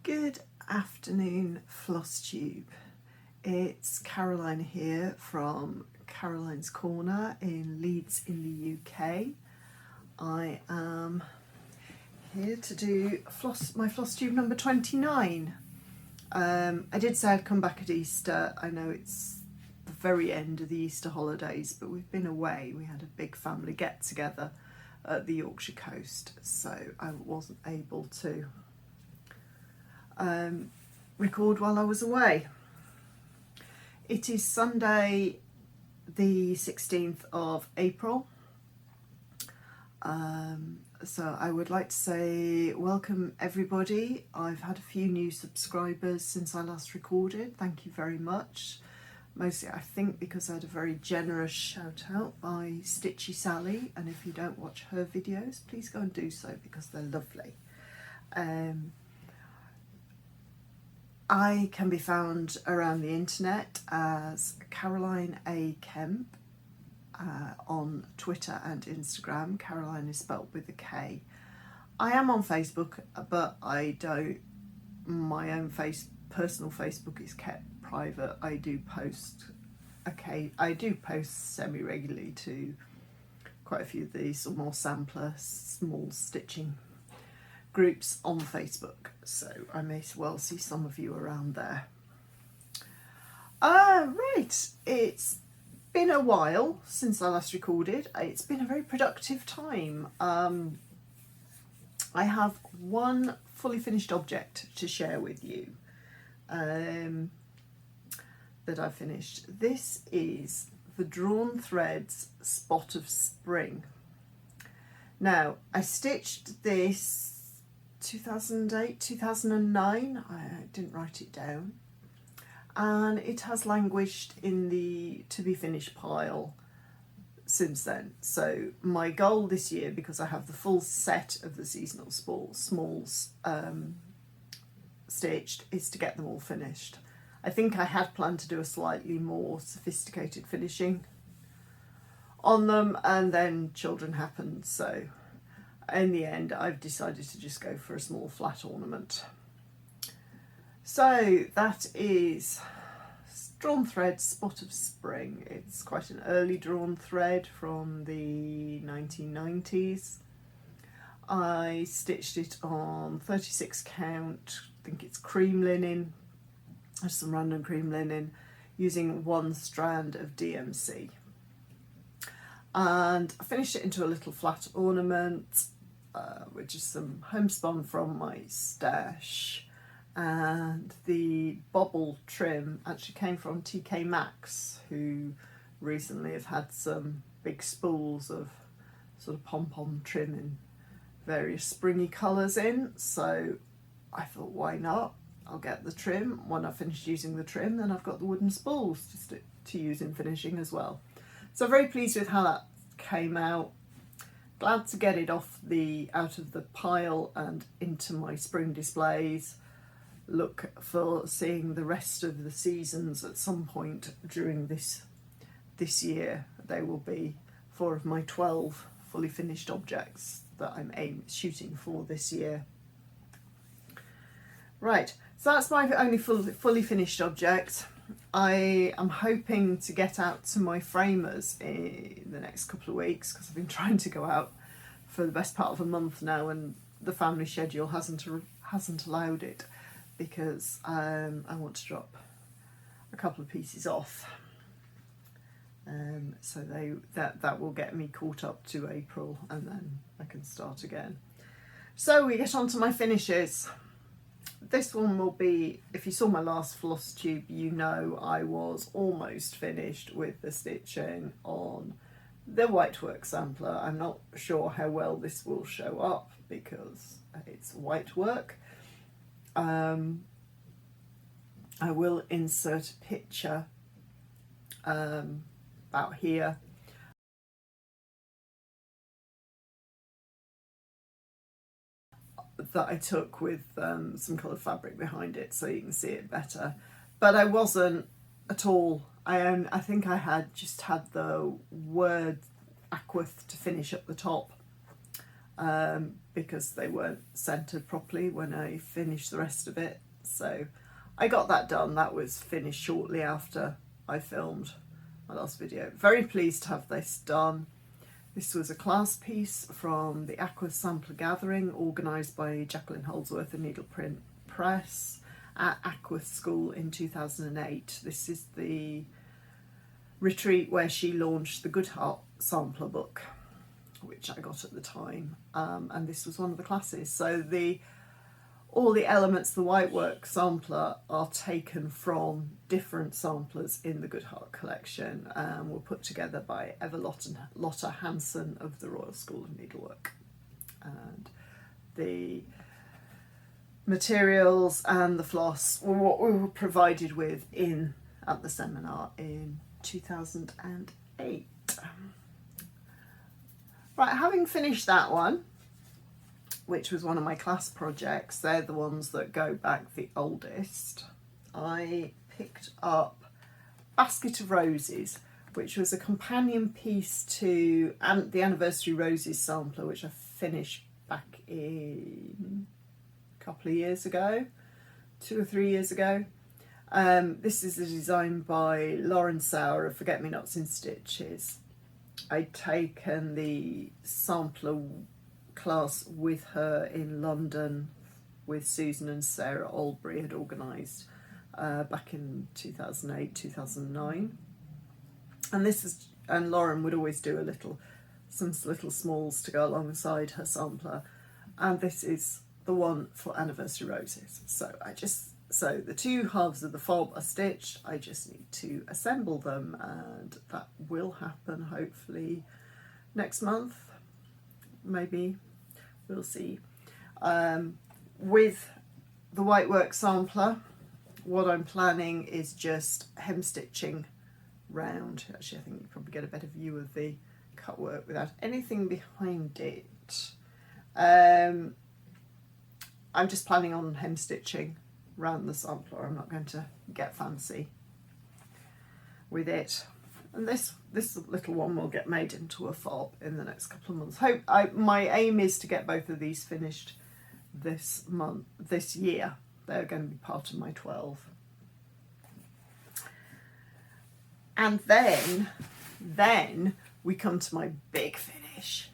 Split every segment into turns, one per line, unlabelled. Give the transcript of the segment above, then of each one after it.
Good afternoon, Flosstube. It's Caroline here from Caroline's Corner in Leeds in the UK. I am here to do my Flosstube number 29. I did say I'd come back at Easter. I know it's the very end of the Easter holidays, but we've been away. We had a big family get together at the Yorkshire coast, so I wasn't able to record while I was away. It is Sunday the 16th of April, so I would like to say welcome everybody. I've had a few new subscribers since I last recorded. Thank you very much. Mostly I think because I had a very generous shout out by Stitchy Sally, and if you don't watch her videos, please go and do so because they're lovely. I can be found around the internet as Caroline A. Kemp on Twitter and Instagram. Caroline is spelt with a K. I am on Facebook, but my own personal Facebook is kept private. I do post semi-regularly to quite a few of these more sampler, small stitching groups on Facebook, so I may well see some of you around there. Right, it's been a while since I last recorded. It's been a very productive time. I have one fully finished object to share with you that I finished. This is the Drawn Threads Spot of Spring. Now, I stitched this 2008, 2009, I didn't write it down, and it has languished in the to be finished pile since then. So my goal this year, because I have the full set of the seasonal smalls stitched, is to get them all finished. I think I had planned to do a slightly more sophisticated finishing on them, and then children happened, so in the end I've decided to just go for a small flat ornament. So that is Drawn Thread Spot of Spring. It's quite an early drawn thread from the 1990s. I stitched it on 36 count, I think it's cream linen, just some random cream linen, using one strand of DMC. And I finished it into a little flat ornament, which is some homespun from my stash, and the bobble trim actually came from TK Maxx, who recently have had some big spools of sort of pom-pom trim in various springy colours in, so I thought, why not? I'll get the trim. When I've finished using the trim, then I've got the wooden spools to use in finishing as well. So I'm very pleased with how that came out. Glad to get it out of the pile and into my spring displays. Look for seeing the rest of the seasons at some point during this year. They will be 4 of my 12 fully finished objects that I'm shooting for this year. Right, so that's my only fully finished object. I am hoping to get out to my framers in the next couple of weeks, because I've been trying to go out for the best part of a month now, and the family schedule hasn't allowed it, because I want to drop a couple of pieces off. So that will get me caught up to April, and then I can start again. So we get on to my finishes. This one will be, if you saw my last Flosstube, you know I was almost finished with the stitching on the whitework sampler. I'm not sure how well this will show up because it's whitework. I will insert a picture about here. That I took with some coloured fabric behind it, so you can see it better. But I wasn't at all. I think I had just had the word Aquith to finish at the top, because they weren't centered properly when I finished the rest of it. So I got that done. That was finished shortly after I filmed my last video. Very pleased to have this done. This was a class piece from the Aqua Sampler Gathering, organised by Jacqueline Holdsworth and Needleprint Press at Aqua School in 2008. This is the retreat where she launched the Good Heart Sampler book, which I got at the time, and this was one of the classes. So all the elements of the Whitework sampler are taken from different samplers in the Good Heart collection, and were put together by Lotta Hansen of the Royal School of Needlework. And the materials and the floss were what we were provided with at the seminar in 2008. Right, having finished that one, which was one of my class projects, they're the ones that go back the oldest, I picked up Basket of Roses, which was a companion piece to the Anniversary Roses sampler, which I finished back in a couple of years ago, 2 or 3 years ago. This is a design by Lauren Sauer of Forget Me Nots in Stitches. I'd taken the sampler class with her in London with Susan and Sarah Albury had organised back in 2008, 2009. And Lauren would always do some little smalls to go alongside her sampler. And this is the one for Anniversary Roses. So the two halves of the fob are stitched. I just need to assemble them, and that will happen hopefully next month, maybe, we'll see. With the Whitework sampler, what I'm planning is just hem stitching round. Actually, I think you probably get a better view of the cut work without anything behind it. I'm just planning on hem stitching round the sampler. I'm not going to get fancy with it. And this little one will get made into a fob in the next couple of months. My aim is to get both of these finished this year. They're going to be part of my 12. And then we come to my big finish.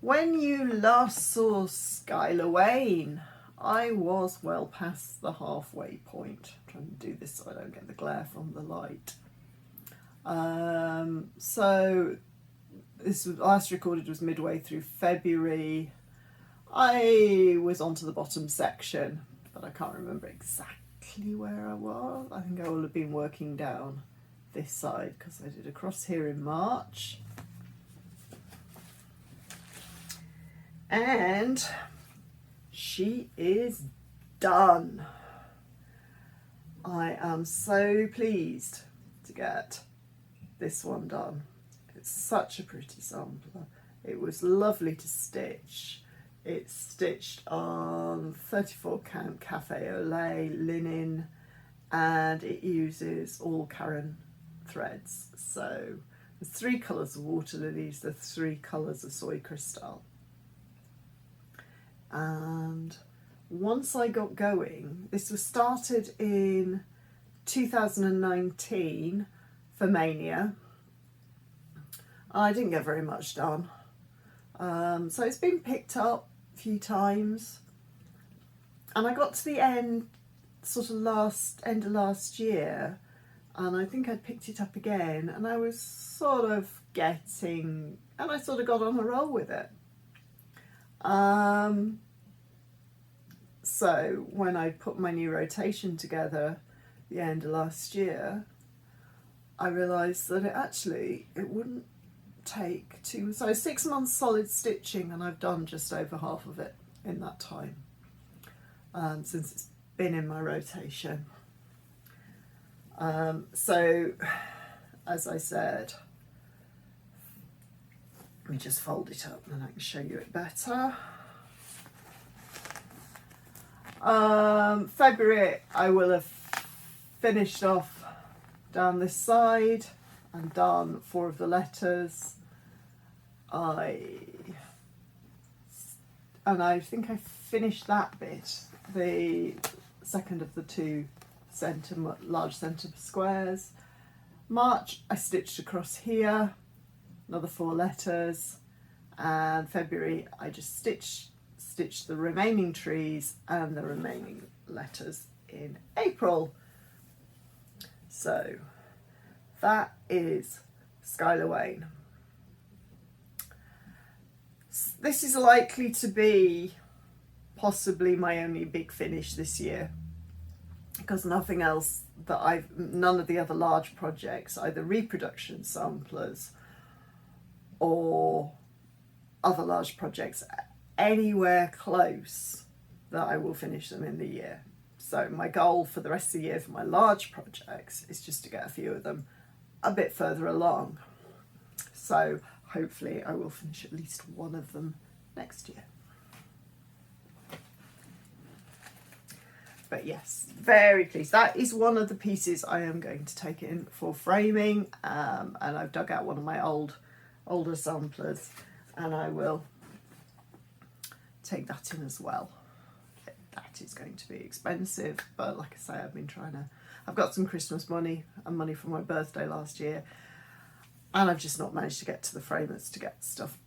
When you last saw Skyler Wayne, I was well past the halfway point. I'm trying to do this so I don't get the glare from the light. So this was last recorded was midway through February. I was onto the bottom section, but I can't remember exactly where I was. I think I will have been working down this side because I did a cross here in March. And she is done. I am so pleased to get this one done. It's such a pretty sampler. It was lovely to stitch. It's stitched on 34 count cafe au lait linen, and it uses all Karen threads. So there's 3 colours of water lilies, there's 3 colours of soy crystal. And once I got going, this was started in 2019 for Mania. I didn't get very much done. So it's been picked up a few times. And I got to the end, end of last year, and I think I'd picked it up again, and I was sort of I sort of got on a roll with it. So when I put my new rotation together the end of last year, I realised that it wouldn't take so 6 months solid stitching, and I've done just over half of it in that time, since it's been in my rotation. So as I said, let me just fold it up and then I can show you it better. February I will have finished off down this side and done 4 of the letters. I and I think I finished that bit, the second of the two large centre squares. March I stitched across here, another 4 letters, and February I just stitched the remaining trees and the remaining letters in April. So that is Skyler Wayne. This is likely to be possibly my only big finish this year, because none of the other large projects, either reproduction samplers or other large projects, anywhere close that I will finish them in the year. So my goal for the rest of the year for my large projects is just to get a few of them a bit further along. So hopefully I will finish at least one of them next year. But yes, very pleased. That is one of the pieces I am going to take in for framing, and I've dug out one of my older samplers, and I will take that in as well. That is going to be expensive, but like I say, I've got some Christmas money and money from my birthday last year, and I've just not managed to get to the framers to get stuff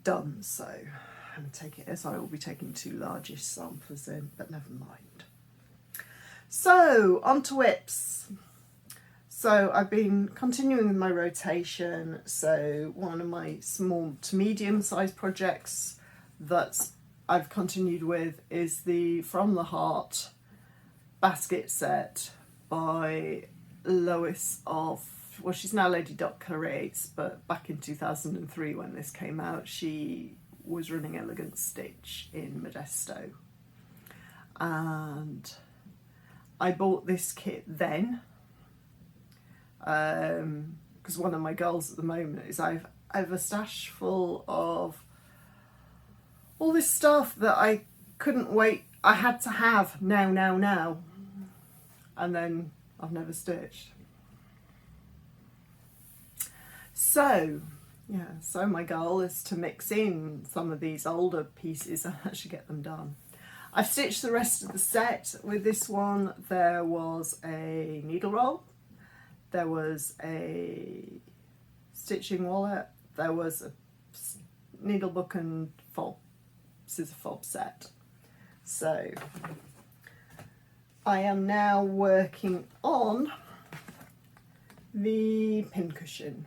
done, so I'm going to take it as I will be taking 2 largish samplers in, but never mind. So on to whips. So I've been continuing with my rotation. So one of my small to medium sized projects that I've continued with is the From the Heart basket set by Lois well, she's now Lady Dot Creates, but back in 2003 when this came out, she was running Elegant Stitch in Modesto. And I bought this kit then, because one of my goals at the moment is I have a stash full of all this stuff that I couldn't wait, I had to have now, and then I've never stitched. So my goal is to mix in some of these older pieces and actually get them done. I've stitched the rest of the set. With this one, there was a needle roll, there was a stitching wallet, there was a needle book and scissor fob set. So I am now working on the pincushion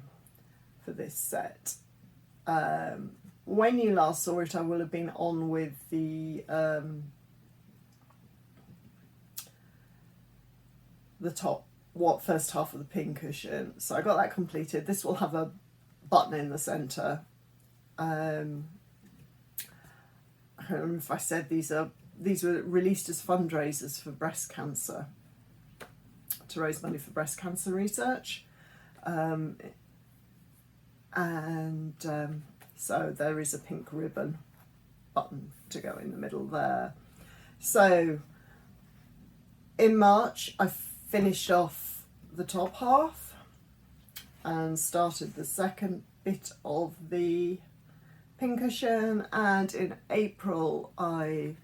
for this set. When you last saw it, I will have been on with the first half of the pincushion. So I got that completed. This will have a button in the centre. I don't remember if I said these were released as fundraisers for breast cancer, to raise money for breast cancer research. So there is a pink ribbon button to go in the middle there. So in March I finished off the top half and started the second bit of the pincushion, and in April I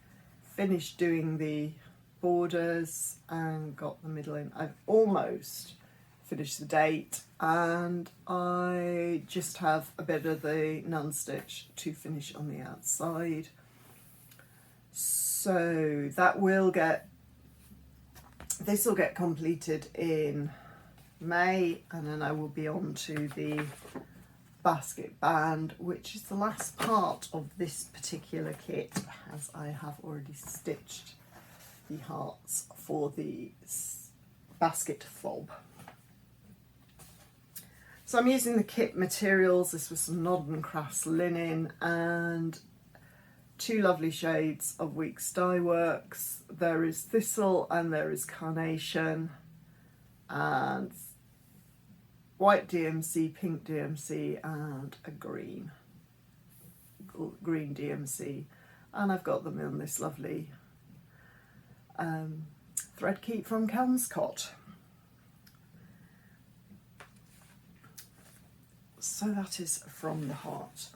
finished doing the borders and got the middle in. I've almost finished the date, and I just have a bit of the non-stitch to finish on the outside. So this will get completed in May, and then I will be on to the basket band, which is the last part of this particular kit, as I have already stitched the hearts for the basket fob. So I'm using the kit materials. This was some Nodden Crafts linen and 2 lovely shades of Weeks Dye Works. There is Thistle and there is Carnation, and white DMC, pink DMC, and a green DMC. And I've got them in this lovely thread keep from Kelmscott. So that is From the Heart.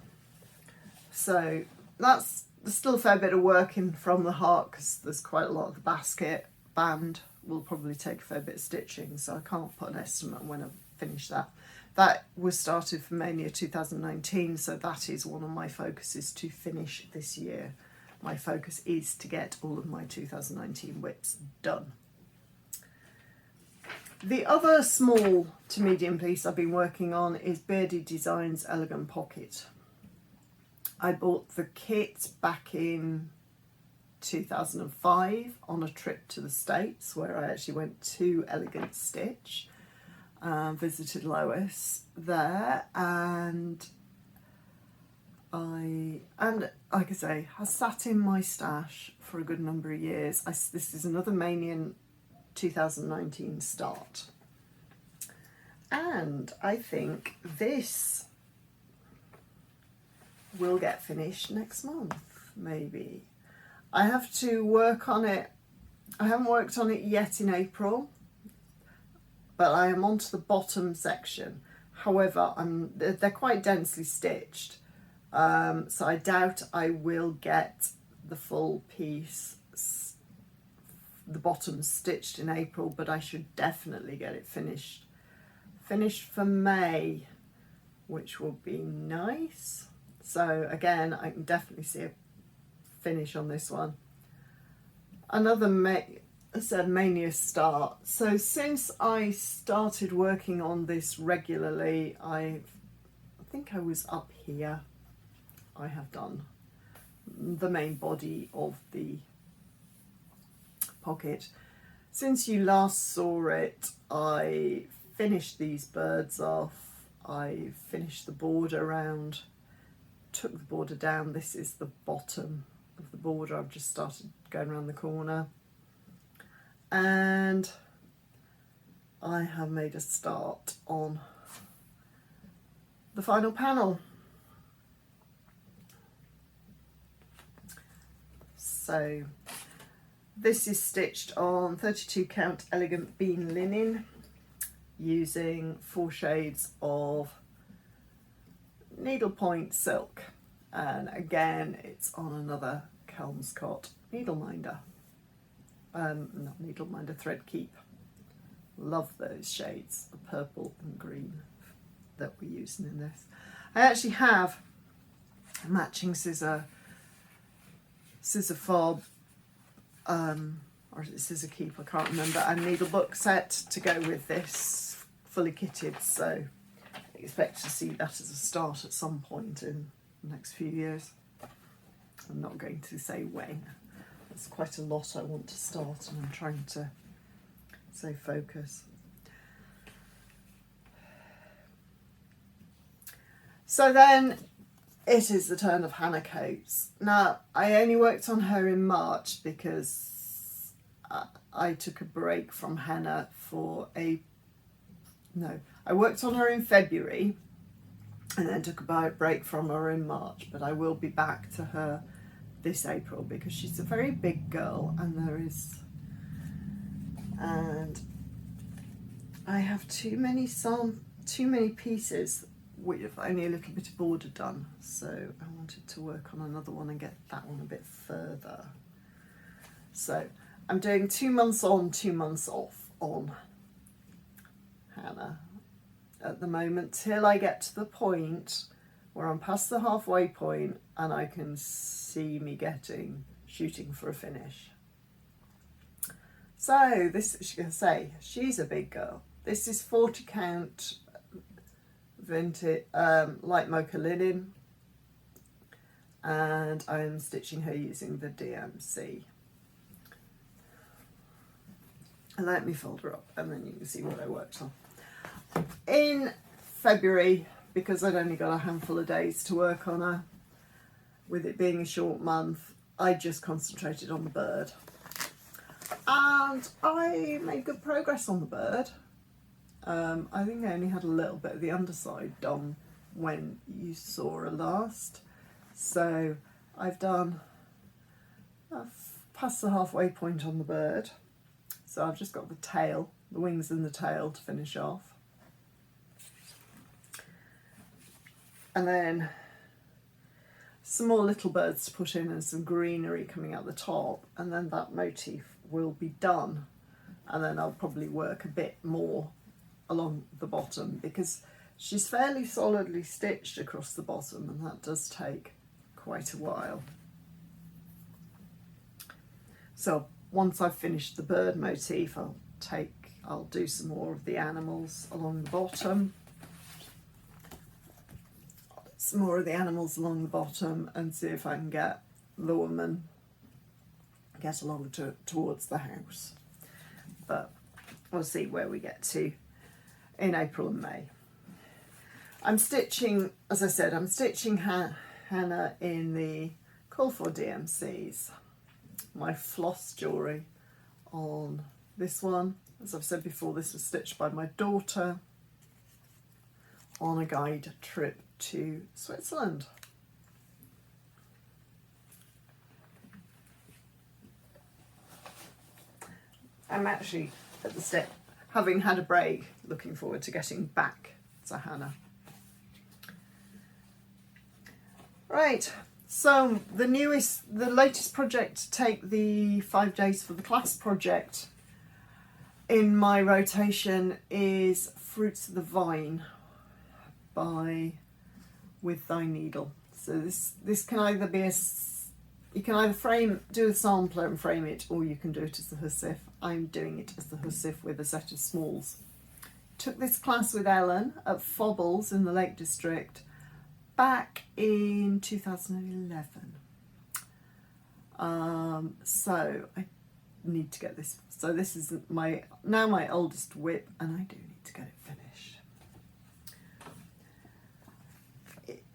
So that's there's still a fair bit of work in from the heart because there's quite a lot of the basket band will probably take a fair bit of stitching, so I can't put an estimate on when I finish that. That was started for Mania 2019, so that is one of my focuses to finish this year. My focus is to get all of my 2019 whips done. The other small to medium piece I've been working on is Beardy Designs Elegant Pocket. I bought the kit back in 2005 on a trip to the States where I actually went to Elegant Stitch, visited Lois there, and like I say, has sat in my stash for a good number of years. This is another Mania 2019 start, and I think this will get finished next month, maybe. I have to work on it. I haven't worked on it yet in April, but I am onto the bottom section. However, they're quite densely stitched, so I doubt I will get the full piece, the bottom stitched in April, but I should definitely get it finished for May, which will be nice. So again, I can definitely see a finish on this one. Another Mania start. So since I started working on this regularly, I think I was up here. I have done the main body of the pocket. Since you last saw it, I finished these birds off. I finished the border around, took the border down. This is the bottom of the border. I've just started going around the corner, and I have made a start on the final panel. So this is stitched on 32 count elegant bean linen using 4 shades of needlepoint silk, and again it's on another Kelmscott needle minder, not needle minder, thread keep. Love those shades of purple and green that we're using in this. I actually have a matching scissor fob, or is it scissor keep, I can't remember, and needle book set to go with this, fully kitted, so I expect to see that as a start at some point in the next few years. I'm not going to say when. There's quite a lot I want to start, and I'm trying to stay focus. So then it is the turn of Hannah Coates. Now, I only worked on her in March because I took a break from Hannah I worked on her in February and then took a break from her in March, but I will be back to her this April because she's a very big girl, and I have too many pieces with only a little bit of border done, so I wanted to work on another one and get that one a bit further. So I'm doing 2 months on, 2 months off on Hannah at the moment, till I get to the point where I'm past the halfway point and I can see me shooting for a finish. So this, as you can say, she's a big girl. This is 40 count vintage light mocha linen, and I'm stitching her using the DMC. And let me fold her up and then you can see what I worked on. In February, because I'd only got a handful of days to work on her, with it being a short month, I just concentrated on the bird. And I made good progress on the bird. I think I only had a little bit of the underside done when you saw her last. So I've passed the halfway point on the bird. So I've just got the tail, the wings and the tail to finish off. And then some more little birds to put in and some greenery coming out the top, and then that motif will be done. And then I'll probably work a bit more along the bottom because she's fairly solidly stitched across the bottom, and that does take quite a while. So once I've finished the bird motif, I'll do some more of the animals along the bottom. Some more of the animals along the bottom and see if I can get the woman get along towards the house. But we'll see where we get to in April and May. I'm stitching, as I said, I'm stitching Hannah in the Call for DMCs. My floss jewellery on this one. As I've said before, this was stitched by my daughter on a guide trip to Switzerland. I'm actually at the step, having had a break, looking forward to getting back to Hannah. Right, so the latest project to take the 5 days for the class project in my rotation is Fruits of the Vine by With Thy Needle. So this can either be you can either do a sampler and frame it, or you can do it as the hussif. I'm doing it as the hussif with a set of smalls. Took this class with Ellen at Fobbles in the Lake District back in 2011. So I need to get this. So this is my oldest whip, and I do need to get it finished.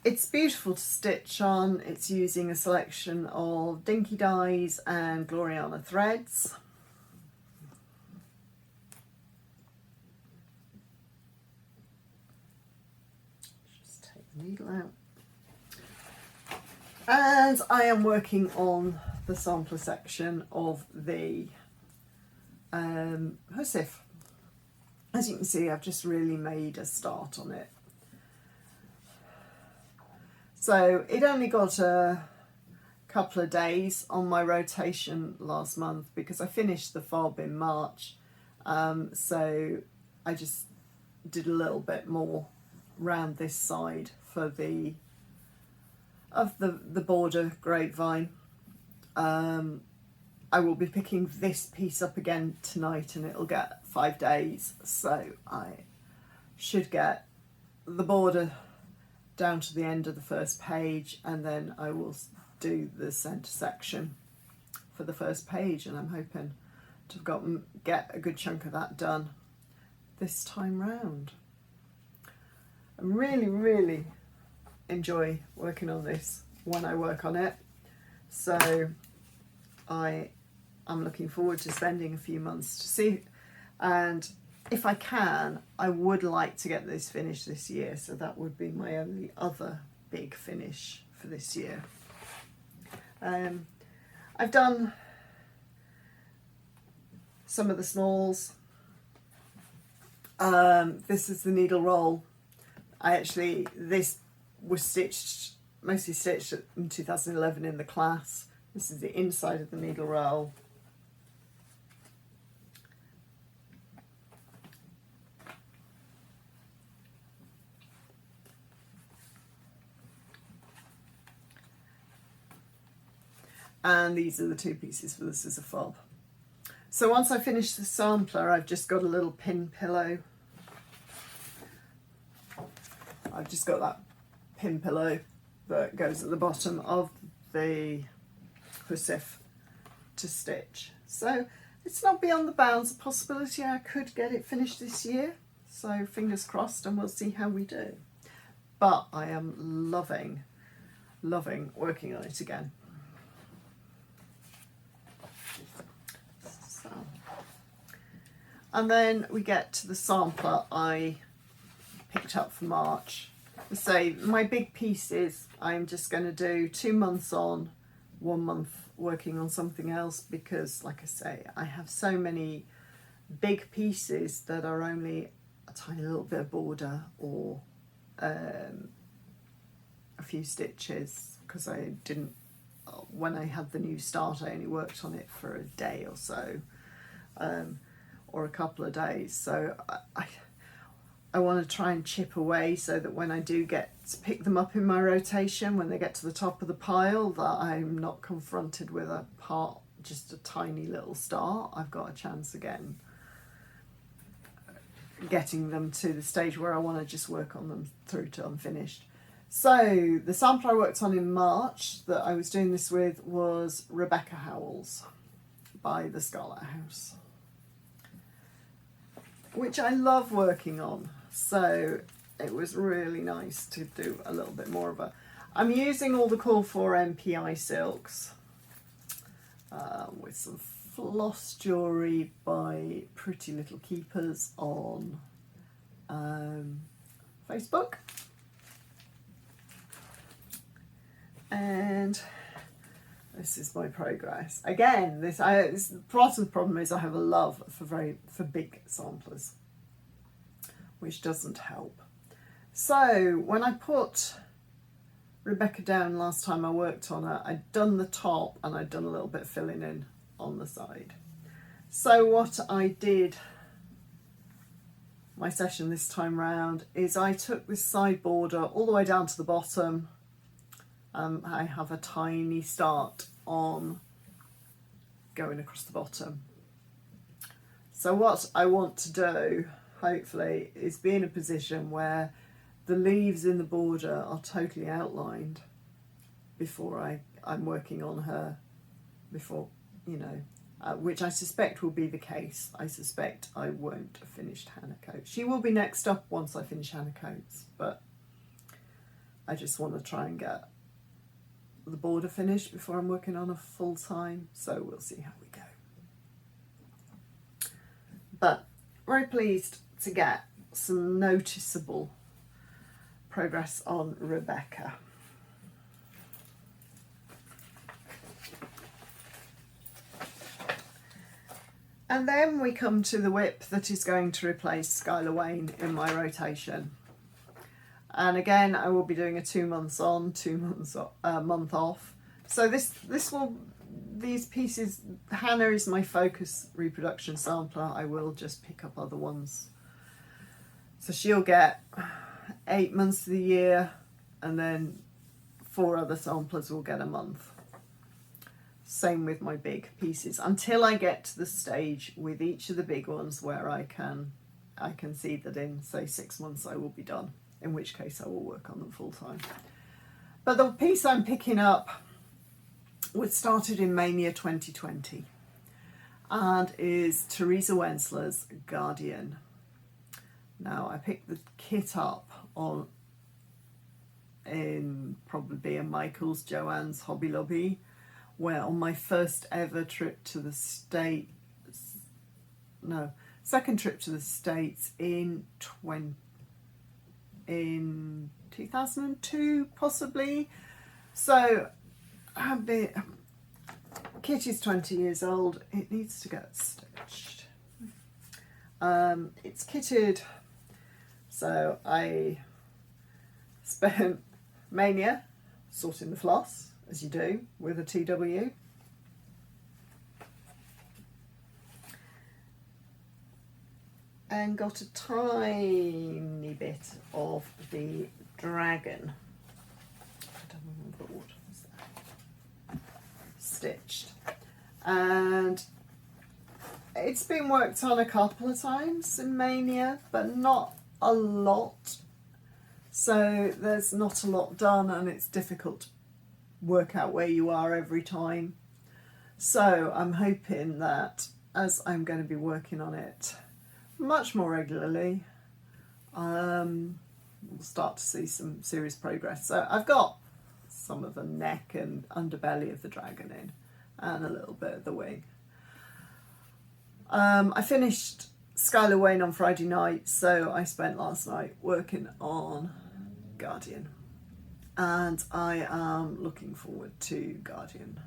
It's beautiful to stitch on. It's using a selection of Dinky dyes and Gloriana threads. Just take the needle out. And I am working on the sampler section of the hussif. As you can see, I've just really made a start on it. So it only got a couple of days on my rotation last month because I finished the fob in March. So I just did a little bit more round this side for the border grapevine. I will be picking this piece up again tonight, and it'll get 5 days. So I should get the border down to the end of the first page, and then I will do the centre section for the first page, and I'm hoping to get a good chunk of that done this time round. I really enjoy working on this when I work on it, so I am looking forward to spending a few months to see, and if I can, I would like to get this finished this year, so that would be my only other big finish for this year. I've done some of the smalls. This is the needle roll. This was mostly stitched in 2011 in the class. This is the inside of the needle roll. And these are the 2 pieces for the scissor fob. So once I finish the sampler, I've just got a little pin pillow. I've just got that pin pillow that goes at the bottom of the hussif to stitch. So it's not beyond the bounds of possibility I could get it finished this year. So fingers crossed, and we'll see how we do. But I am loving working on it again. And then we get to the sampler I picked up for March. So my big pieces, I'm just going to do 2 months on, 1 month working on something else, because like I say, I have so many big pieces that are only a tiny little bit of border or a few stitches because I didn't, when I had the new start, I only worked on it for a day or so, or a couple of days. So I want to try and chip away so that when I do get to pick them up in my rotation, when they get to the top of the pile, that I'm not confronted with a part, just a tiny little star. I've got a chance again getting them to the stage where I want to just work on them through to unfinished. So the sample I worked on in March that I was doing this with was Rebecca Howells by the Scarlet House, which I love working on. So it was really nice to do a little bit more of a... I'm using all the Call for MPI silks with some floss jewellery by Pretty Little Keepers on Facebook. And this is my progress. Again, this part of the problem is I have a love for big samplers, which doesn't help. So when I put Rebecca down last time I worked on her, I'd done the top and I'd done a little bit of filling in on the side. So what I did, my session this time round, is I took this side border all the way down to the bottom. I have a tiny start on going across the bottom. So what I want to do, hopefully, is be in a position where the leaves in the border are totally outlined before I'm working on her, before, you know, which I suspect will be the case. I suspect I won't have finished Hannah Coates. She will be next up once I finish Hannah Coates, but I just want to try and get the border finished before I'm working on her full time, so we'll see how we go. But very pleased to get some noticeable progress on Rebecca. And then we come to the whip that is going to replace Skyler Wayne in my rotation. And again, I will be doing a 2 months on, 2 months month off. So these pieces, Hannah is my focus reproduction sampler. I will just pick up other ones. So she'll get 8 months of the year, and then 4 other samplers will get a month. Same with my big pieces, until I get to the stage with each of the big ones where I can see that in, say, 6 months I will be done, in which case I will work on them full time. But the piece I'm picking up was started in Mania 2020 and is Teresa Wensler's Guardian. Now, I picked the kit up in probably a Michael's, Joanne's, Hobby Lobby, where on my first ever trip to the States, no, second trip to the States in 2002 possibly. So kit is 20 years old, it needs to get stitched. It's kitted, so I spent Mania sorting the floss, as you do with a TW. And got a tiny bit of the dragon. I don't remember what was that. Stitched. And it's been worked on a couple of times in Mania, but not a lot. So there's not a lot done, and it's difficult to work out where you are every time. So I'm hoping that as I'm going to be working on it much more regularly, we'll start to see some serious progress. So I've got some of the neck and underbelly of the dragon in, and a little bit of the wing. I finished Skyler Wayne on Friday night, so I spent last night working on Guardian, and I am looking forward to Guardian.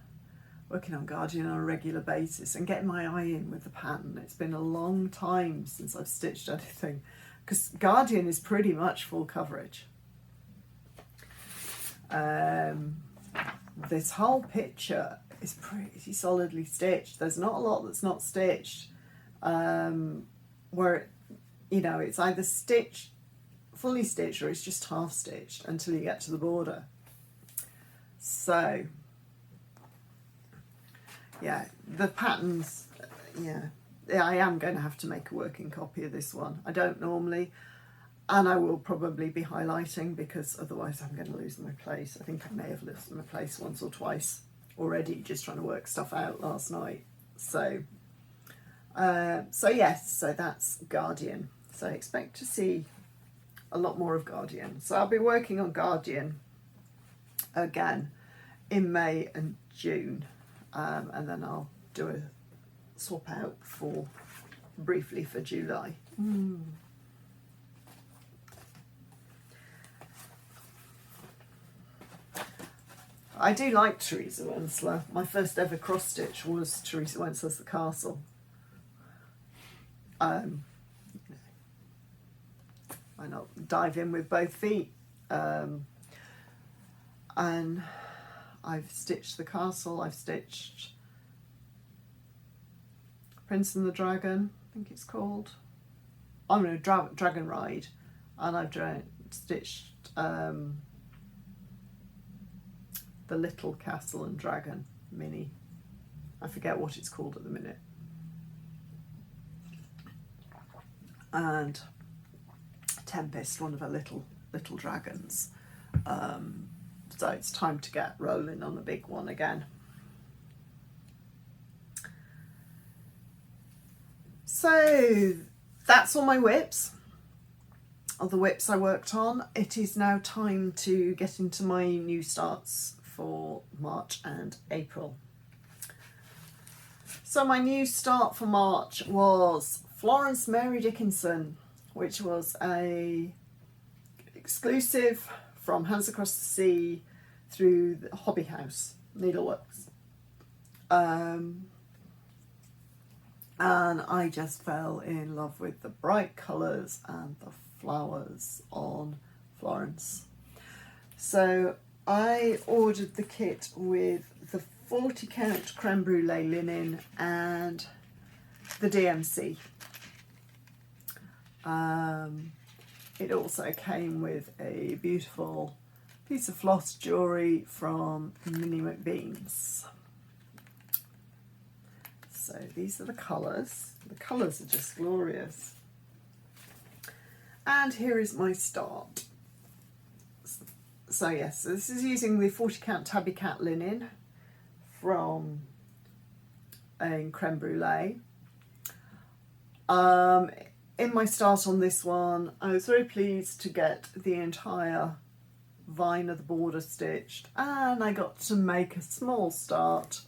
Working on Guardian on a regular basis and getting my eye in with the pattern. It's been a long time since I've stitched anything, because Guardian is pretty much full coverage. This whole picture is pretty solidly stitched. There's not a lot that's not stitched, where, you know, it's either stitched, fully stitched, or it's just half stitched until you get to the border. So yeah, the patterns, yeah, I am going to have to make a working copy of this one. I don't normally, and I will probably be highlighting, because otherwise I'm going to lose my place. I think I may have lost my place once or twice already, just trying to work stuff out last night. So yes, so that's Guardian. So I expect to see a lot more of Guardian. So I'll be working on Guardian again in May and June, and then I'll do a swap out briefly for July. I do like Teresa Wensler. My first ever cross stitch was Teresa Wensler's The Castle. Why not dive in with both feet? And I've stitched The Castle, I've stitched Prince and the Dragon, I think it's called. I'm going to Dragon Ride, and I've stitched The Little Castle and Dragon mini. I forget what it's called at the minute. And Tempest, one of her little dragons. So it's time to get rolling on the big one again. So that's all my whips, all the whips I worked on. It is now time to get into my new starts for March and April. So my new start for March was Florence Mary Dickinson, which was a exclusive from Hands Across the Sea through the Hobby House Needleworks. And I just fell in love with the bright colours and the flowers on Florence. So I ordered the kit with the 40 count creme brulee linen and the DMC. It also came with a beautiful piece of floss jewellery from Minnie McBean's. So these are the colours. The colours are just glorious. And here is my start. So yes, so this is using the 40 count Tabby Cat linen from creme brulee. In my start on this one, I was very pleased to get the entire vine of the border stitched, and I got to make a small start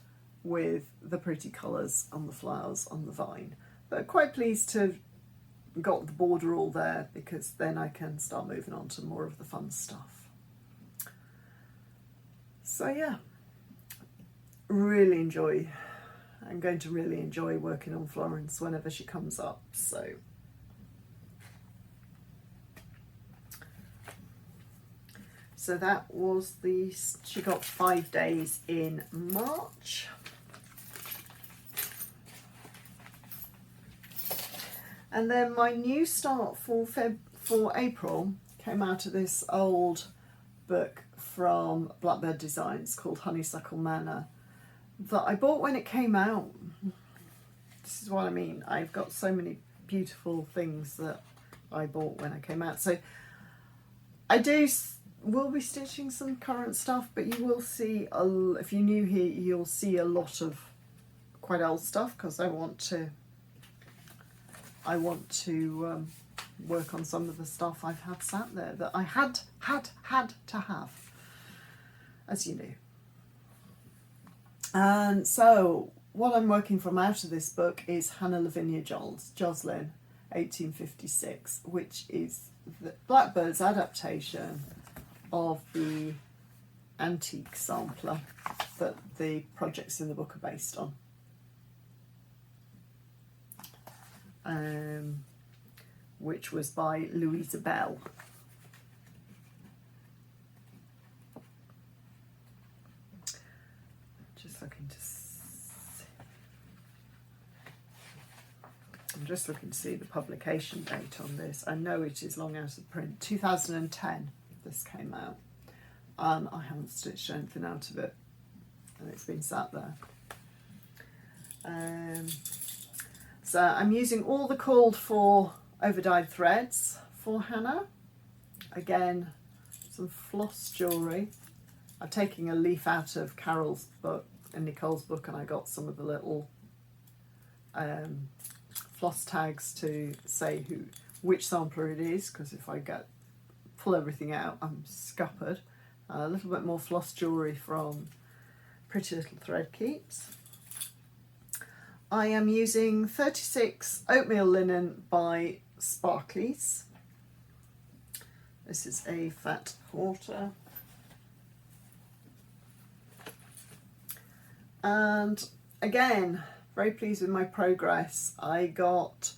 with the pretty colours on the flowers on the vine. But quite pleased to have got the border all there, because then I can start moving on to more of the fun stuff. So yeah, I'm going to really enjoy working on Florence whenever she comes up. So that was she got 5 days in March. And then my new start for April came out of this old book from Blackbird Designs called Honeysuckle Manor that I bought when it came out. This is what I mean. I've got so many beautiful things that I bought when it came out. So will be stitching some current stuff, but you will see, if you're new here, you'll see a lot of quite old stuff, because I want to work on some of the stuff I've had sat there that I had to have, as you know. And so what I'm working from out of this book is Hannah Lavinia Joslin, 1856, which is the Blackbird's adaptation of the antique sampler that the projects in the book are based on. Which was by Louisa Bell. just looking to see. I'm just looking to see the publication date on this. I know it is long out of print. 2010 this came out, and I haven't stitched anything out of it, and it's been sat there. So I'm using all the called for overdyed threads for Hannah. Again, some floss jewellery. I'm taking a leaf out of Carol's book and Nicole's book, and I got some of the little floss tags to say which sampler it is, because if I pull everything out, I'm scuppered. A little bit more floss jewellery from Pretty Little Thread Keeps. I am using 36 oatmeal linen by Sparklies. This is a fat quarter. And again, very pleased with my progress. I got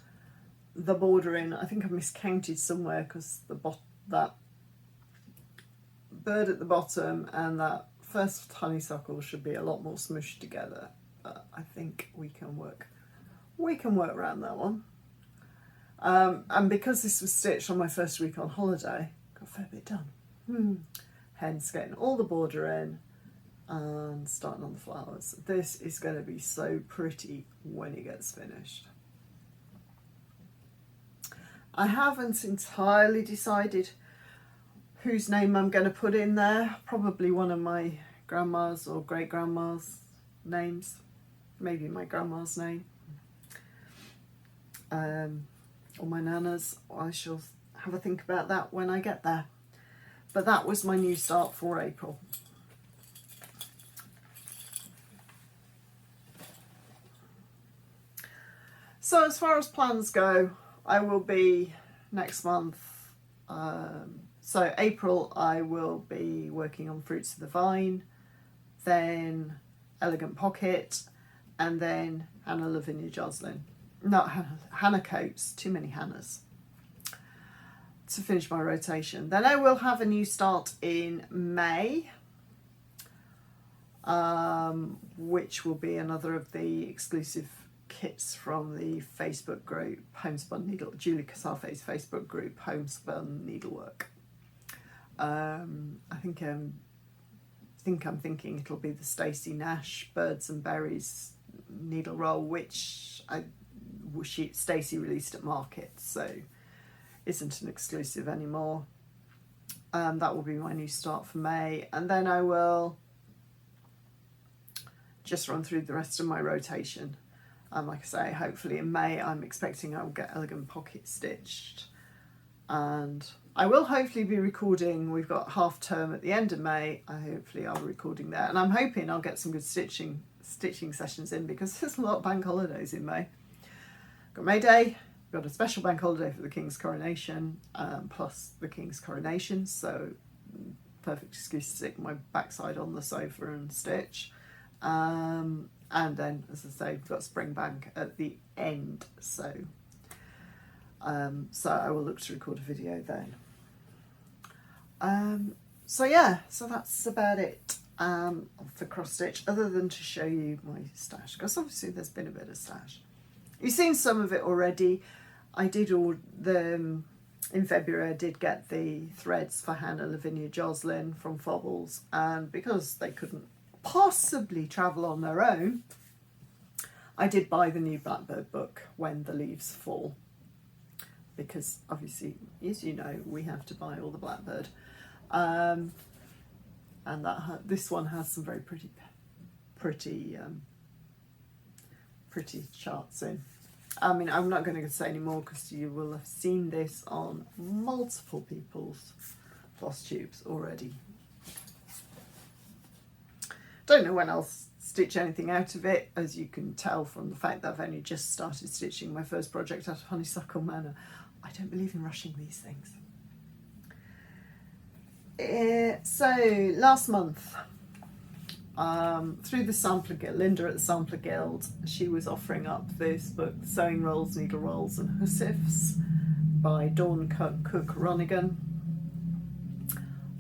the border in. I think I miscounted somewhere because that bird at the bottom and that first honeysuckle should be a lot more smushed together. But I think we can work around that one. And because this was stitched on my first week on holiday, got a fair bit done. Hence getting all the border in and starting on the flowers. This is going to be so pretty when it gets finished. I haven't entirely decided whose name I'm going to put in there. Probably one of my grandma's or great grandma's names. Maybe my grandma's name. Or my nana's. I shall have a think about that when I get there. But that was my new start for April. So as far as plans go, I will be next month. So April I will be working on Fruits of the Vine, then Elegant Pocket, and then Hannah Lavinia Joslin. Not Hannah Coates, too many Hannahs, to finish my rotation. Then I will have a new start in May, which will be another of the exclusive kits from the Facebook group Homespun Needle, Julie Casafe's Facebook group Homespun Needlework. I think I'm thinking it'll be the Stacey Nash Birds and Berries needle roll, which Stacey released at market, so isn't an exclusive anymore. That will be my new start for May, and then I will just run through the rest of my rotation. Like I say, hopefully in May I'm expecting I will get Elegant Pocket stitched, and I will hopefully be recording. We've got half term at the end of May. Hopefully I'll be recording there, and I'm hoping I'll get some good stitching sessions in, because there's a lot of bank holidays in May. Got May Day, got a special bank holiday for the King's coronation, plus the King's coronation, so perfect excuse to stick my backside on the sofa and stitch. And then, as I say, we've got Spring Bank at the end, so I will look to record a video then. So yeah, so that's about it for cross stitch, other than to show you my stash, because obviously there's been a bit of stash. You've seen some of it already. I did all the in February I did get the threads for Hannah Lavinia Joslin from Fobbles, and because they couldn't possibly travel on their own, I did buy the new Blackbird book, When the Leaves Fall, because obviously, as you know, we have to buy all the Blackbird, and this one has some very pretty charts in. I mean, I'm not going to say any more because you will have seen this on multiple people's Flosstubes already. Don't know when I'll stitch anything out of it, as you can tell from the fact that I've only just started stitching my first project out of Honeysuckle Manor. I don't believe in rushing these things. So last month, through the Sampler Guild, Linda at the Sampler Guild, she was offering up this book, Sewing Rolls, Needle Rolls and Hussifs by Dawn Cook Ronigan.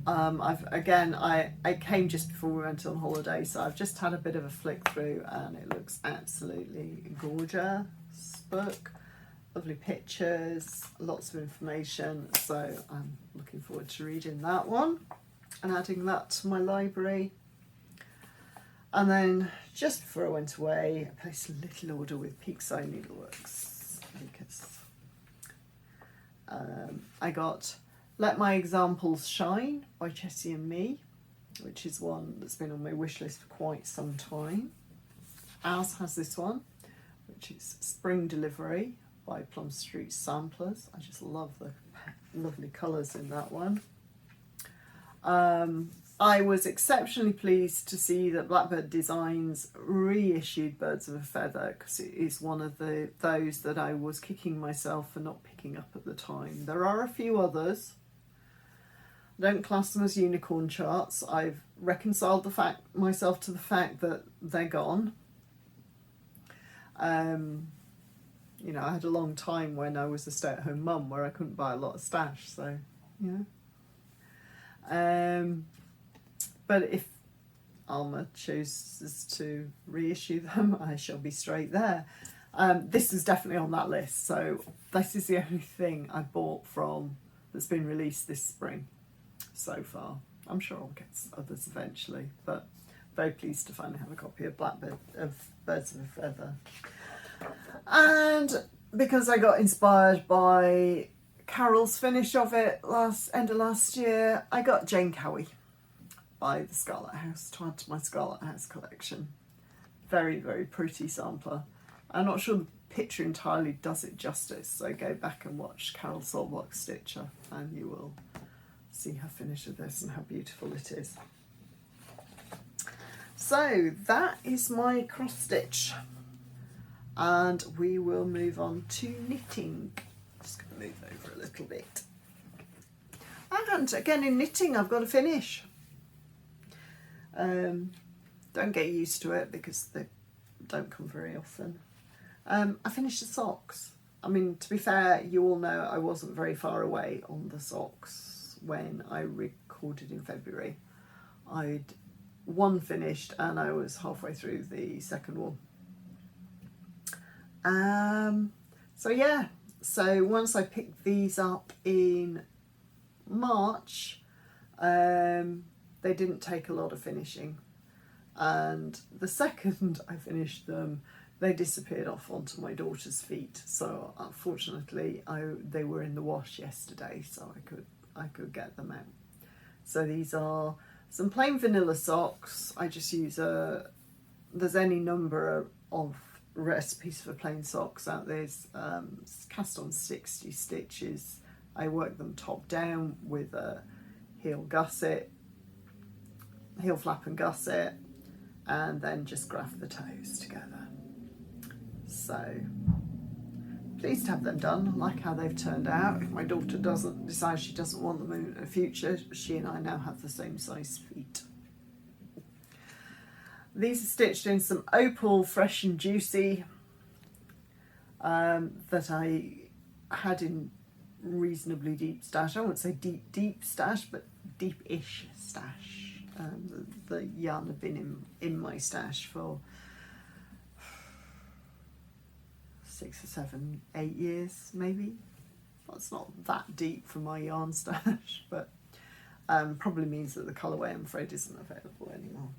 I came just before we went on holiday, so I've just had a bit of a flick through, and it looks absolutely gorgeous book. Lovely pictures, lots of information, so I'm looking forward to reading that one and adding that to my library. And then just before I went away, I placed a little order with Peakside Needleworks because I got Let My Examples Shine by Jessie and Me, which is one that's been on my wish list for quite some time. As has this one, which is Spring Delivery by Plum Street Samplers. I just love the lovely colours in that one. I was exceptionally pleased to see that Blackbird Designs reissued Birds of a Feather, because it is one of those that I was kicking myself for not picking up at the time. There are a few others. I don't class them as unicorn charts. I've reconciled myself to the fact that they're gone. You know, I had a long time when I was a stay-at-home mum where I couldn't buy a lot of stash, so, you know. But if Alma chooses to reissue them, I shall be straight there. This is definitely on that list, so this is the only thing I bought from that's been released this spring so far. I'm sure I'll get others eventually, but very pleased to finally have a copy of Birds of a Feather. And because I got inspired by Carol's finish of it end of last year, I got Jane Cowie by the Scarlet House to add to my Scarlet House collection. Very, very pretty sampler. I'm not sure the picture entirely does it justice, so go back and watch Carol Saltbox Stitcher and you will see her finish of this and how beautiful it is. So that is my cross stitch, and we will move on to knitting. Just going to move over a little bit. And again, in knitting I've got to finish. Don't get used to it because they don't come very often. I finished the socks. I mean, to be fair, you all know I wasn't very far away on the socks when I recorded in February. I'd one finished and I was halfway through the second one. So yeah, so once I picked these up in March, they didn't take a lot of finishing, and the second I finished them, they disappeared off onto my daughter's feet. So unfortunately, they were in the wash yesterday, so I could get them out. So these are some plain vanilla socks. I just use there's any number of recipes for plain socks out there. Cast on 60 stitches. I work them top down with a heel flap and gusset, and then just graft the toes together. So pleased to have them done. I like how they've turned out. If my daughter decides she doesn't want them in the future, she and I now have the same size feet. These are stitched in some Opal Fresh and Juicy that I had in reasonably deep stash. I won't say deep stash, but deep-ish stash. The yarn had been in my stash for 6 or 7, 8 years maybe. Well, it's not that deep for my yarn stash, but probably means that the colourway, I'm afraid, isn't available anymore.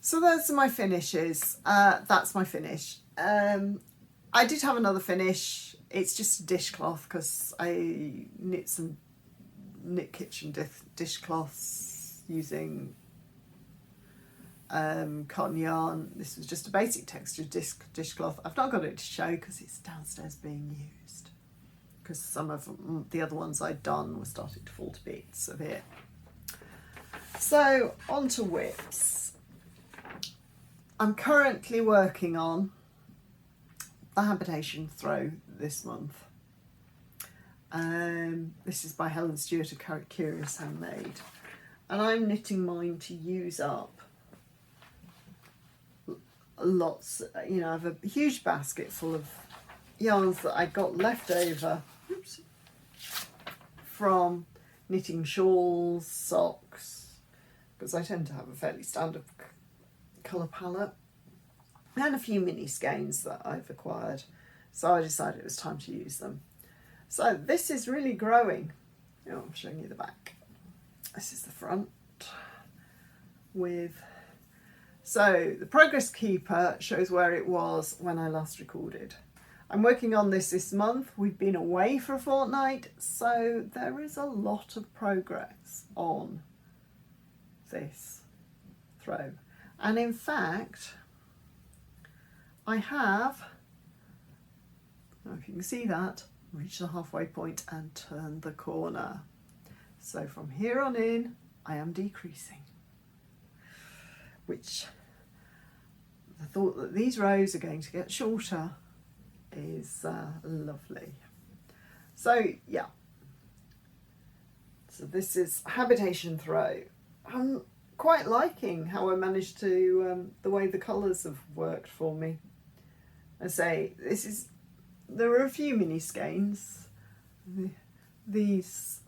So those are my finishes. That's my finish. I did have another finish. It's just a dishcloth because I knit kitchen dishcloths using cotton yarn. This was just a basic textured dishcloth. I've not got it to show because it's downstairs being used, because some of the other ones I'd done were starting to fall to bits a bit. So on to whips. I'm currently working on the habitation throw this month. This is by Helen Stewart of Curious Handmade, and I'm knitting mine to use up lots. You know, I have a huge basket full of yarns that I got left over. Oops. from knitting shawls, socks, because I tend to have a fairly standard colour palette, and a few mini skeins that I've acquired. So I decided it was time to use them. So this is really growing. Oh, I'm showing you the back. This is the front with, so the progress keeper shows where it was when I last recorded. I'm working on this month. We've been away for a fortnight, so there is a lot of progress on this throw. And in fact, I have, I don't know if you can see that, reached the halfway point and turned the corner. So from here on in, I am decreasing, which the thought that these rows are going to get shorter is lovely. So yeah, so this is habitation throw. I'm quite liking how I managed to, the way the colours have worked for me. I say, there are a few mini skeins. These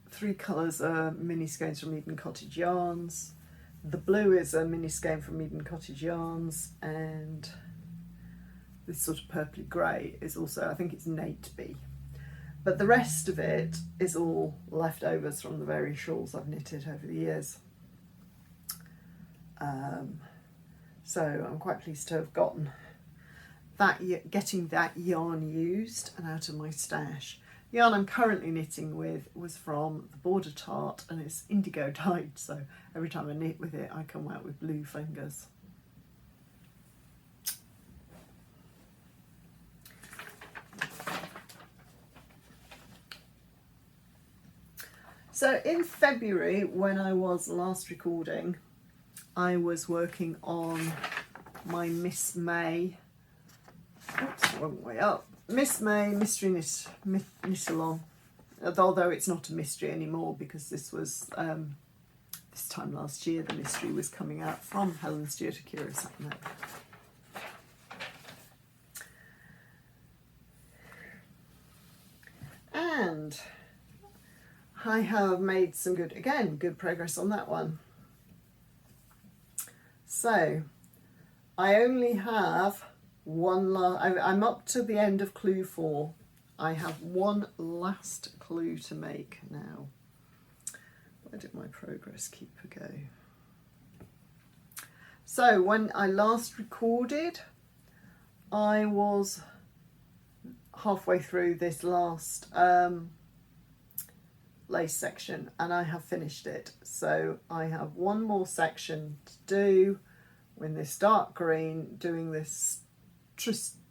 3 colours are mini skeins from Eden Cottage Yarns. The blue is a mini skein from Eden Cottage Yarns, and this sort of purpley grey is also, I think it's Nateby. But the rest of it is all leftovers from the various shawls I've knitted over the years. So I'm quite pleased to have gotten that, getting that yarn used and out of my stash. The yarn I'm currently knitting with was from the Border Tart, and it's indigo dyed, so every time I knit with it I come out with blue fingers. So in February, when I was last recording, I was working on my Miss May, oops, wrong way up, Miss May Mystery Knit Along, although it's not a mystery anymore because this was, this time last year the mystery was coming out from Helen Stewart Akira Satno. And I have made some good progress on that one. So I only have one I'm up to the end of clue 4. I have one last clue to make now. Where did my progress keeper go? So when I last recorded, I was halfway through this last lace section, and I have finished it. So I have one more section to do in this dark green, doing this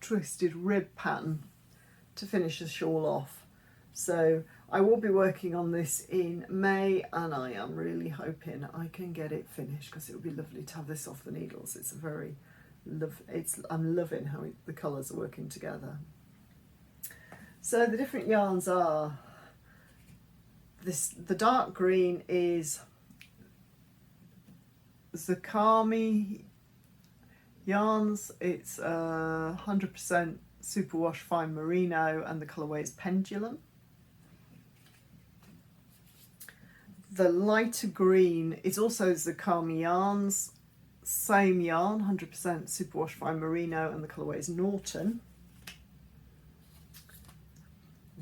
twisted rib pattern to finish the shawl off. So I will be working on this in May, and I am really hoping I can get it finished because it would be lovely to have this off the needles. It's a very I'm loving how the colours are working together. So the different yarns are the dark green is Zakami yarns. It's 100% superwash fine merino, and the colourway is Pendulum. The lighter green is also Zakami yarns, same yarn, 100% superwash fine merino, and the colourway is Norton.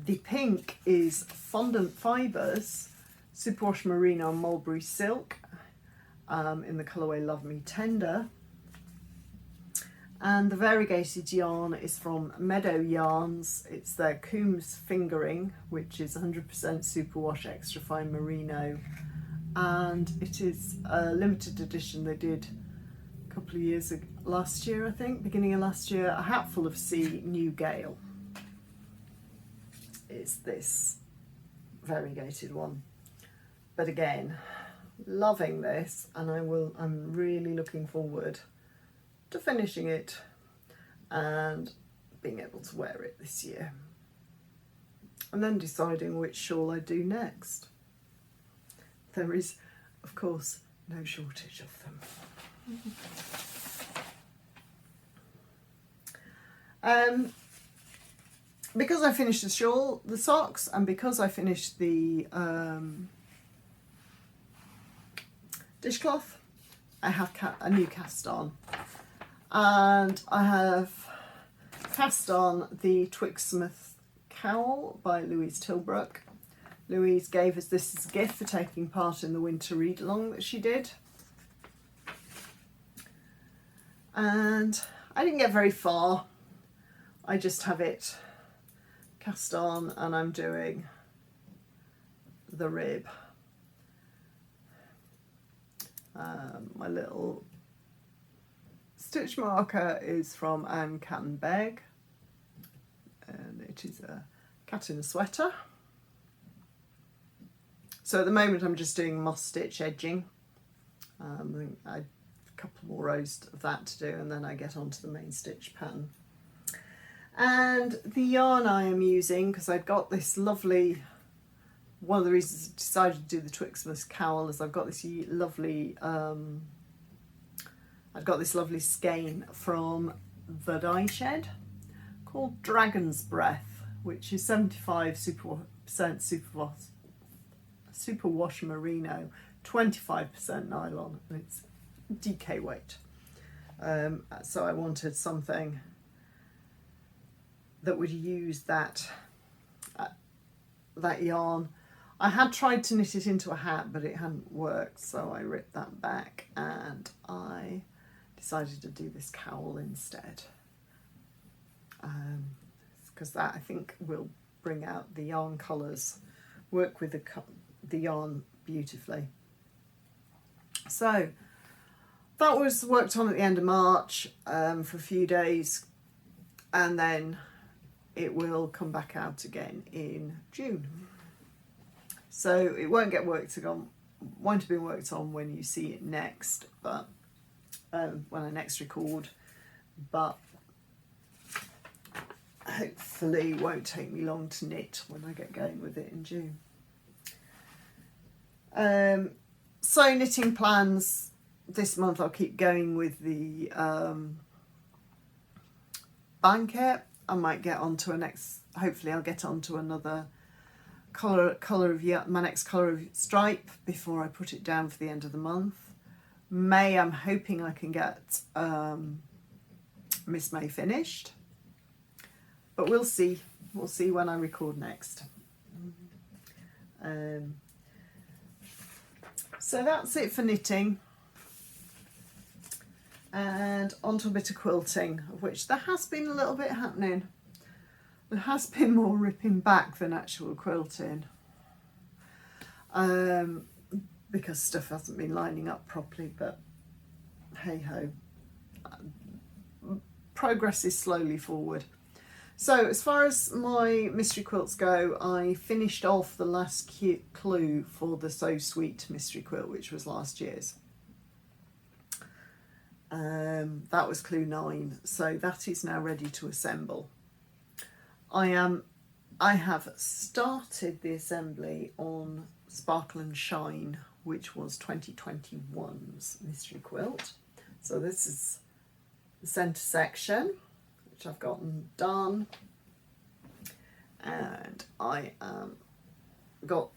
The pink is Fondant Fibres, superwash merino and mulberry silk, in the colourway Love Me Tender. And the variegated yarn is from Meadow Yarns. It's their Coombs Fingering, which is 100% superwash extra fine merino, and it is a limited edition they did a couple of years ago, last year I think, beginning of last year. A Hatful of Sea New Gale is this variegated one. But again, loving this, and I'm really looking forward to finishing it and being able to wear it this year, and then deciding which shawl I do next. There is, of course, no shortage of them. because I finished the shawl, the socks, and because I finished the dishcloth, I have a new cast on. And I have cast on the Twixsmith cowl by Louise Tilbrook. Louise gave us this as a gift for taking part in the winter read along that she did. And I didn't get very far. I just have it cast on and I'm doing the rib. My little stitch marker is from Anne Canbeg, and it is a cat in a sweater. So at the moment I'm just doing moss stitch edging. I think I have a couple more rows of that to do, and then I get onto the main stitch pattern. And the yarn I am using, because I've got this lovely, one of the reasons I decided to do the Twixsmith cowl is I've got this lovely skein from the Dye Shed called Dragon's Breath, which is 75% superwash merino, 25% nylon, and it's DK weight. So I wanted something that would use that yarn. I had tried to knit it into a hat, but it hadn't worked, so I ripped that back and I decided to do this cowl instead. Because that I think will bring out the yarn colours, work with the yarn beautifully. So that was worked on at the end of March for a few days, and then it will come back out again in June. So it won't have been worked on when you see it next, but when I next record, but hopefully it won't take me long to knit when I get going with it in June. So knitting plans this month, I'll keep going with the blanket. I might get onto hopefully I'll get onto another my next colour of stripe before I put it down for the end of the month. May, I'm hoping I can get Miss May finished, but we'll see when I record next. So that's it for knitting, and onto a bit of quilting, of which there has been a little bit happening. There has been more ripping back than actual quilting, because stuff hasn't been lining up properly, but hey ho, progress is slowly forward. So as far as my mystery quilts go, I finished off the last clue for the So Sweet mystery quilt, which was last year's. That was clue 9, so that is now ready to assemble. I have started the assembly on Sparkle and Shine, which was 2021's mystery quilt. So this is the centre section, which I've gotten done, and I got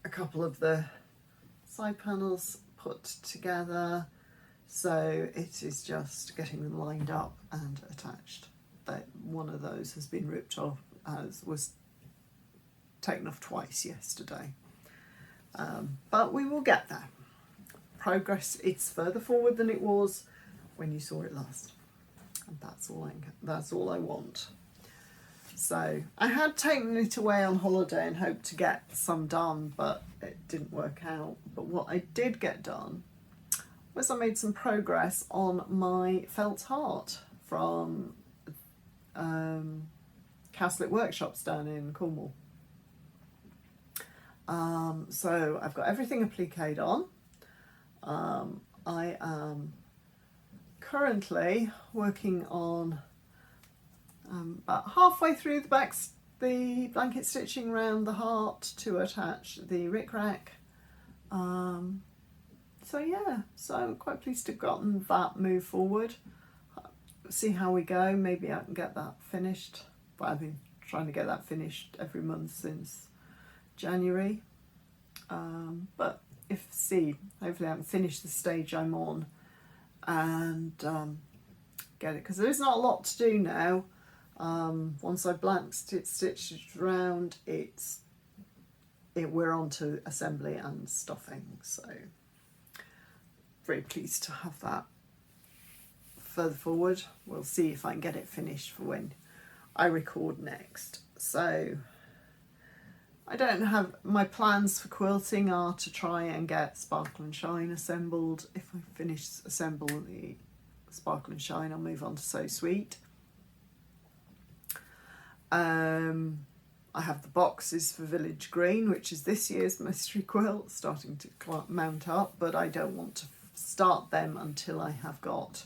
a couple of the side panels put together, so it is just getting them lined up and attached. That one of those has been ripped off, was taken off twice yesterday, but we will get there. Progress, it's further forward than it was when you saw it last, and that's all I want. So I had taken it away on holiday and hoped to get some done, but it didn't work out. But what I did get done was I made some progress on my felt heart from Cowslip Workshops down in Cornwall. So I've got everything appliqued on. I am currently working on about halfway through the blanket stitching around the heart to attach the rickrack. So yeah, so I'm quite pleased to have gotten that move forward. See how we go. Maybe I can get that finished but I've been trying to get that finished every month since January. But hopefully I can finish the stage I'm on and get it, because there is not a lot to do now. Once I blank stitched it around, we're on to assembly and stuffing, so very pleased to have that further forward. We'll see if I can get it finished for when I record next. So I don't have, my plans for quilting are to try and get Sparkle and Shine assembled. If I finish assemble the Sparkle and Shine, I'll move on to So Sweet. I have the boxes for Village Green, which is this year's mystery quilt, starting to mount up, but I don't want to start them until I have got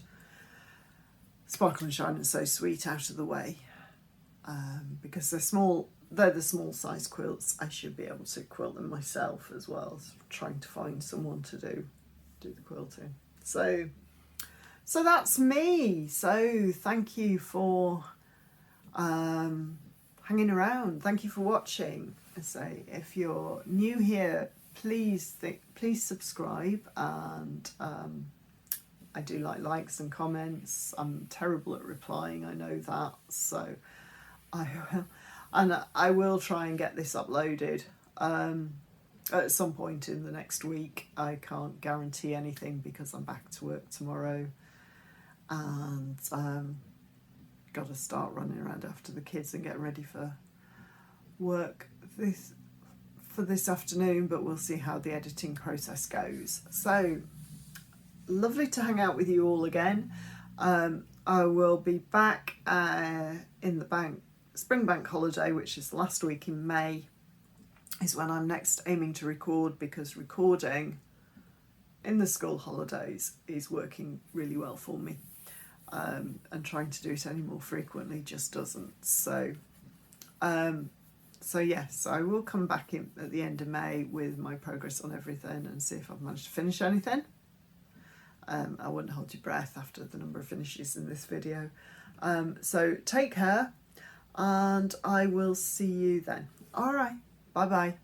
Sparkle and Shine and So Sweet out of the way, because they're small. They're the small size quilts. I should be able to quilt them myself as well. So trying to find someone to do the quilting. So that's me. So thank you for hanging around. Thank you for watching. I say, if you're new here, please subscribe, and I do like likes and comments. I'm terrible at replying, I know that, so I will try and get this uploaded at some point in the next week. I can't guarantee anything because I'm back to work tomorrow, and got to start running around after the kids and get ready for work this afternoon, but we'll see how the editing process goes. So lovely to hang out with you all again. I will be back in the spring bank holiday, which is the last week in May, is when I'm next aiming to record, because recording in the school holidays is working really well for me, and trying to do it any more frequently just doesn't. So yes, I will come back in at the end of May with my progress on everything and see if I've managed to finish anything. I wouldn't hold your breath after the number of finishes in this video. So take care, and I will see you then. All right, bye bye.